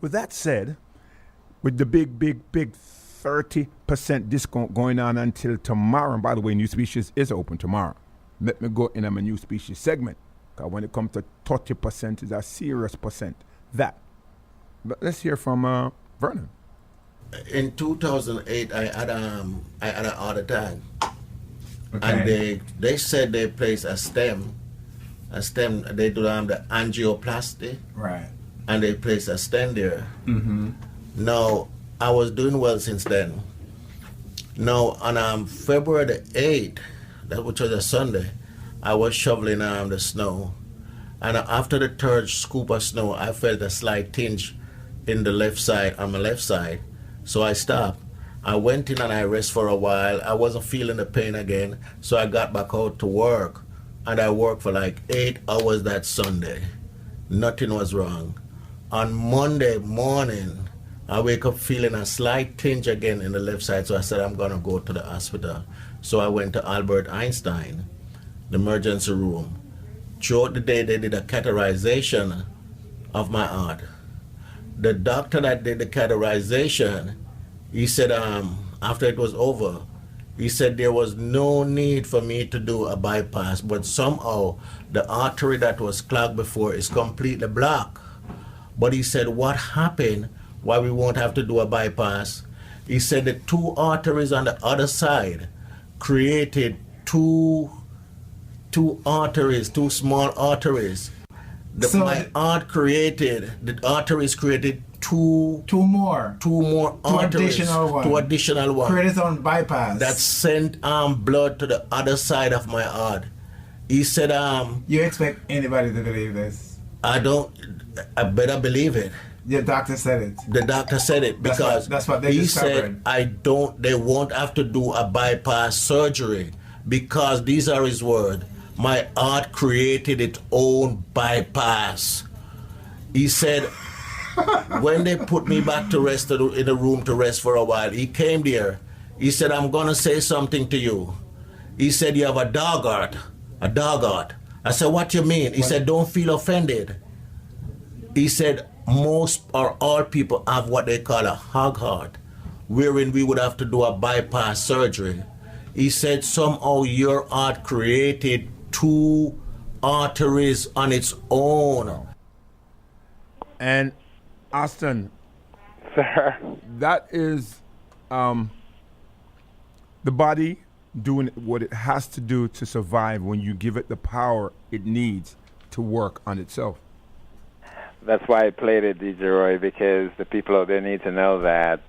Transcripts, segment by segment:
with that said, with the big 30% discount going on until tomorrow, and by the way, New Species is open tomorrow. Let me go in on my New Species segment. Because when it comes to 30%, it's a serious percent. That. But let's hear from Vernon. In 2008, I had an heart attack. Okay. And they said they placed a stem. They do the angioplasty. Right. And they placed a stent there. Mm-hmm. Now, I was doing well since then. Now, on February the 8th, which was a Sunday, I was shoveling the snow. And after the third scoop of snow, I felt a slight tinge in the left side, on my left side. So I stopped. I went in and I rested for a while. I wasn't feeling the pain again. So I got back out to work. And I worked for like 8 hours that Sunday. Nothing was wrong. On Monday morning, I wake up feeling a slight tinge again in the left side. So I said, I'm going to go to the hospital. So I went to Albert Einstein, the emergency room. Throughout the day, they did a catheterization of my heart. The doctor that did the catheterization, he said, after it was over, he said there was no need for me to do a bypass, but somehow the artery that was clogged before is completely blocked. But he said, what happened, why we won't have to do a bypass? He said the two arteries on the other side created two small arteries. My heart created, the arteries created two more arteries. Two additional ones. Created on bypass. That sent blood to the other side of my heart. He said, You expect anybody to believe this? I better believe it. The doctor said it. The doctor said it because that's what they he discovered. said, they won't have to do a bypass surgery because these are his words. My heart created its own bypass. He said, when they put me back to rest in the room to rest for a while, he came there. He said, I'm going to say something to you. He said, you have a dog heart. A dog heart. I said, what you mean? He said, don't feel offended. He said, most or all people have what they call a hog heart, wherein we would have to do a bypass surgery. He said, somehow your heart created two arteries on its own. And Aston, sir, that is the body doing what it has to do to survive when you give it the power it needs to work on itself. That's why I played it, DJ Roy, because the people out there need to know that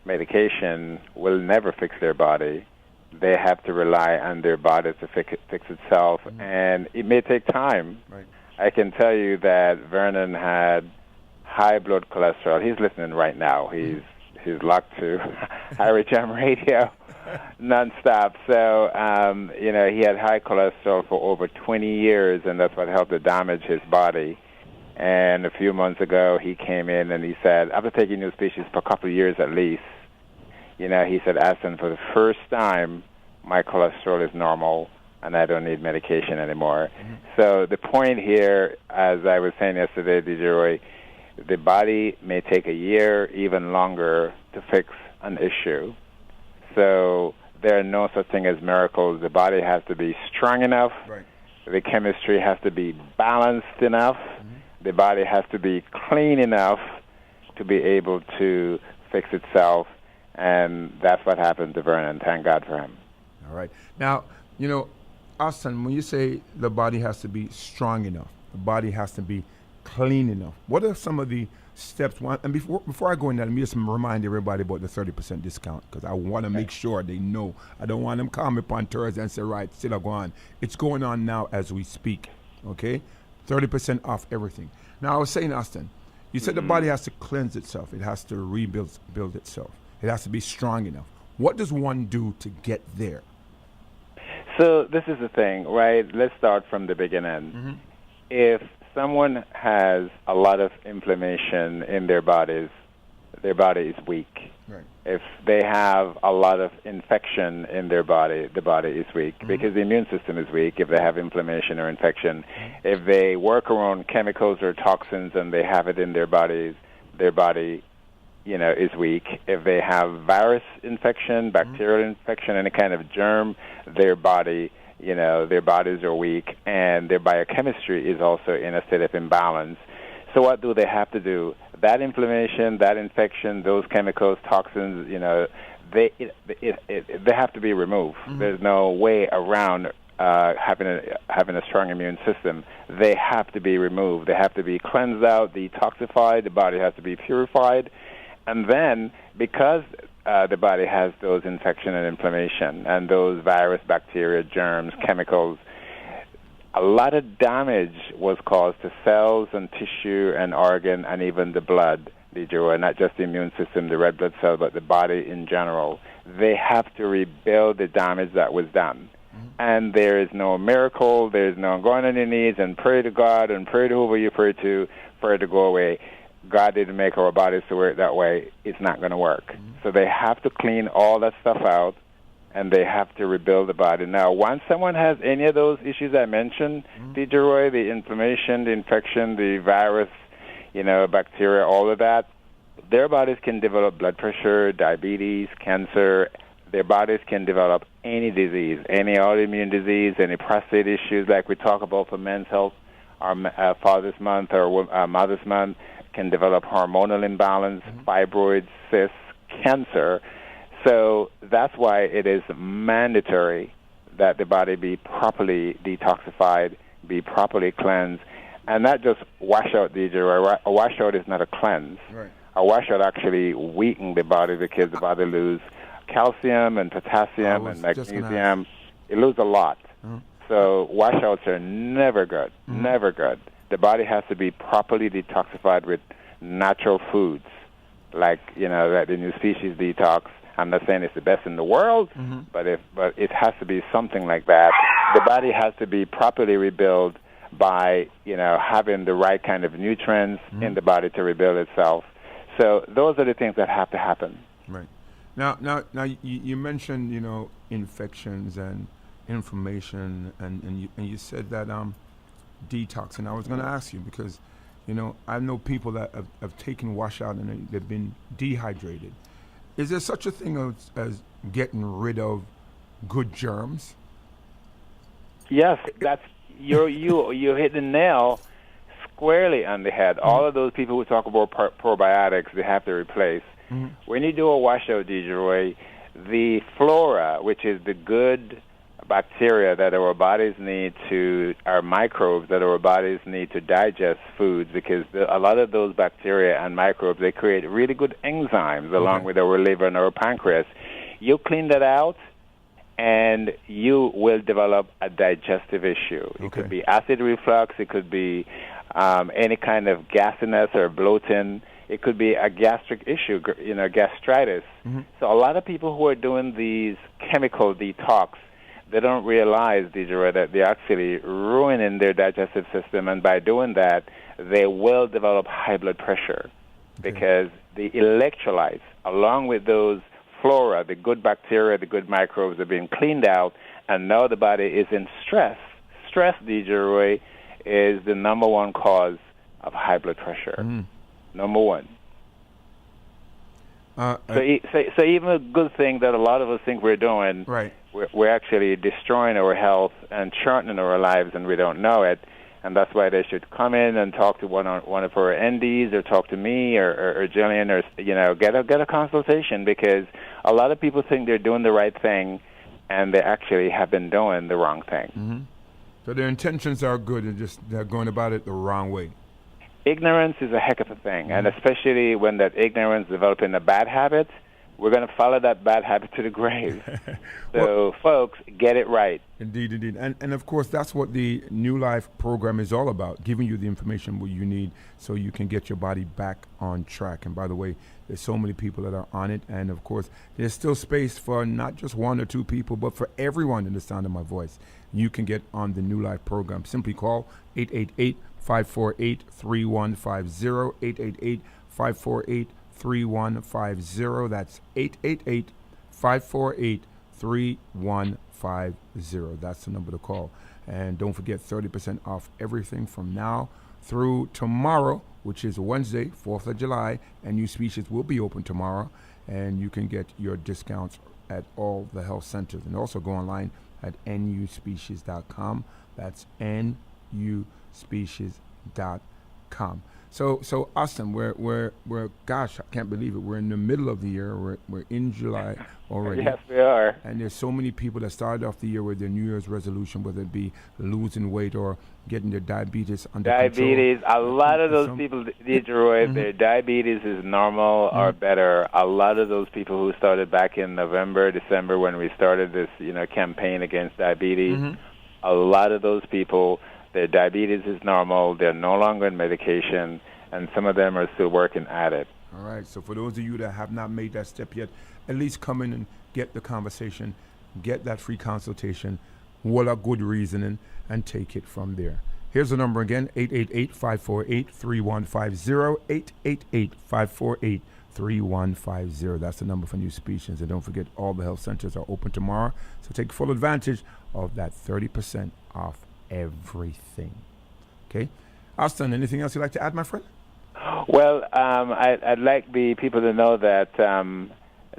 medication will never fix their body. They have to rely on their body to fix itself, and it may take time. Right. I can tell you that Vernon had high blood cholesterol. He's listening right now. He's locked to Irie Jam Radio nonstop. So, he had high cholesterol for over 20 years, and that's what helped to damage his body. And a few months ago, he came in and he said, after taking NuSpecies for a couple of years at least, he said, Aston, for the first time, my cholesterol is normal and I don't need medication anymore. Mm-hmm. So the point here, as I was saying yesterday, DJ Roy, the body may take a year, even longer, to fix an issue. So there are no such thing as miracles. The body has to be strong enough. Right. The chemistry has to be balanced enough. Mm-hmm. The body has to be clean enough to be able to fix itself. And that's what happened to Vernon. Thank God for him. All right. Now, Austin, when you say the body has to be strong enough, the body has to be clean enough, what are some of the steps? And before I go in there, let me just remind everybody about the 30% discount, because I want to make sure they know. I don't want them to call me upon Thursday and say, right, still go on. It's going on now as we speak, okay? 30% off everything. Now, I was saying, Austin, you said the body has to cleanse itself. It has to build itself. It has to be strong enough. What does one do to get there? So this is the thing, right? Let's start from the beginning. Mm-hmm. If someone has a lot of inflammation in their body is weak. Right. If they have a lot of infection in their body, the body is weak, because the immune system is weak if they have inflammation or infection. If they work around chemicals or toxins and they have it in their bodies, their body, is weak. If they have virus infection, bacterial infection, any kind of germ, their bodies are weak, and their biochemistry is also in a state of imbalance. So what do they have to do? That inflammation, that infection, those chemicals, toxins, they have to be removed. There's no way around having a strong immune system. They have to be removed. They have to be cleansed out, detoxified. The body has to be purified, and then because the body has those infection and inflammation and those virus, bacteria, germs, chemicals, a lot of damage was caused to cells and tissue and organ and even the blood, and not just the immune system, the red blood cell, but the body in general. They have to rebuild the damage that was done. And there is no miracle. There is no going on your knees and pray to God and pray to whoever you pray to for it to go away. God didn't make our bodies to work that way. It's not going to work. So they have to clean all that stuff out, and they have to rebuild the body. Now, once someone has any of those issues I mentioned, DJ Roy, the inflammation, the infection, the virus, bacteria, all of that, their bodies can develop blood pressure, diabetes, cancer. Their bodies can develop any disease, any autoimmune disease, any prostate issues like we talk about for Men's Health, our Father's Month or Mother's Month, can develop hormonal imbalance, fibroids, cysts, cancer. So that's why it is mandatory that the body be properly detoxified, be properly cleansed, and not just wash out, DJ. A washout is not a cleanse. Right. A washout actually weakens the body because the body loses calcium and potassium and magnesium. It loses a lot. So washouts are never good, never good. The body has to be properly detoxified with natural foods, like the NuSpecies Detox. I'm not saying it's the best in the world, but it has to be something like that. The body has to be properly rebuilt by having the right kind of nutrients in the body to rebuild itself. So those are the things that have to happen. Right. Now, you mentioned infections and inflammation, and you said that detox, and I was going to ask you because I know people that have taken washout and they've been dehydrated. Is there such a thing as getting rid of good germs? Yes, that's you hit the nail squarely on the head. All of those people who talk about probiotics, they have to replace. When you do a washout, DJ Roy, the flora, which is the good bacteria that our bodies need our microbes that our bodies need to digest foods, because a lot of those bacteria and microbes, they create really good enzymes along with our liver and our pancreas. You clean that out, and you will develop a digestive issue. It could be acid reflux. It could be any kind of gasiness or bloating. It could be a gastric issue, gastritis. So a lot of people who are doing these chemical detox, they don't realize, DJ, that they're actually ruining their digestive system, and by doing that, they will develop high blood pressure because the electrolytes, along with those flora, the good bacteria, the good microbes, are being cleaned out, and now the body is in stress. Stress, DJ Roy, is the number one cause of high blood pressure. Number one. So even a good thing that a lot of us think we're doing, we're actually destroying our health and shortening our lives, and we don't know it. And that's why they should come in and talk to one of our NDs, or talk to me or Jillian, or get a consultation, because a lot of people think they're doing the right thing, and they actually have been doing the wrong thing. So their intentions are good, and just they're going about it the wrong way. Ignorance is a heck of a thing, and especially when that ignorance develops in a bad habit, we're going to follow that bad habit to the grave. So, folks, get it right. Indeed. And of course, that's what the New Life program is all about, giving you the information what you need so you can get your body back on track. And by the way, there's so many people that are on it. And of course, there's still space for not just one or two people, but for everyone in the sound of my voice. You can get on the New Life program. Simply call 888-548-3150, 888-548-3150. That's 888-548-3150. That's the number to call. And don't forget, 30% off everything from now through tomorrow which is Wednesday, 4th of July, and NuSpecies will be open tomorrow, and you can get your discounts at all the health centers. And also go online at nuspecies.com. That's nuspecies.com. So Austin, we're gosh, I can't believe it. We're in the middle of the year. We're in July already. Yes, we are. And there's so many people that started off the year with their New Year's resolution, whether it be losing weight or getting their diabetes under Diabetes. control. A lot of those people, Detroit, their diabetes is normal or better. A lot of those people who started back in November, December, when we started this, campaign against diabetes, a lot of those people, their diabetes is normal. They're no longer on medication, and some of them are still working at it. All right. So for those of you that have not made that step yet, at least come in and get the conversation, get that free consultation, what a good reasoning, and take it from there. Here's the number again, 888-548-3150, 888-548-3150. That's the number for NuSpecies. And don't forget, all the health centers are open tomorrow, so take full advantage of that 30% off everything. Okay? Austin, anything else you'd like to add, my friend? Well, I'd like the people to know that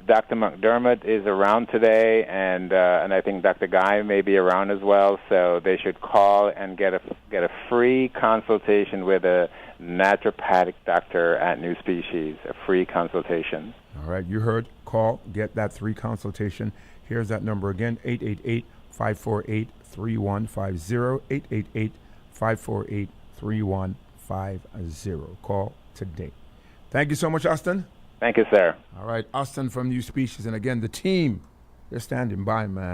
Dr. McDermott is around today, and I think Dr. Guy may be around as well. So they should call and get a free consultation with a naturopathic doctor at NuSpecies. A free consultation. All right, you heard. Call, get that free consultation. Here's that number again: 888-548-3150. 888-548-3150. Call today. Thank you so much, Austin. Thank you, sir. All right, Austin from NuSpecies. And again, the team, they're standing by, man.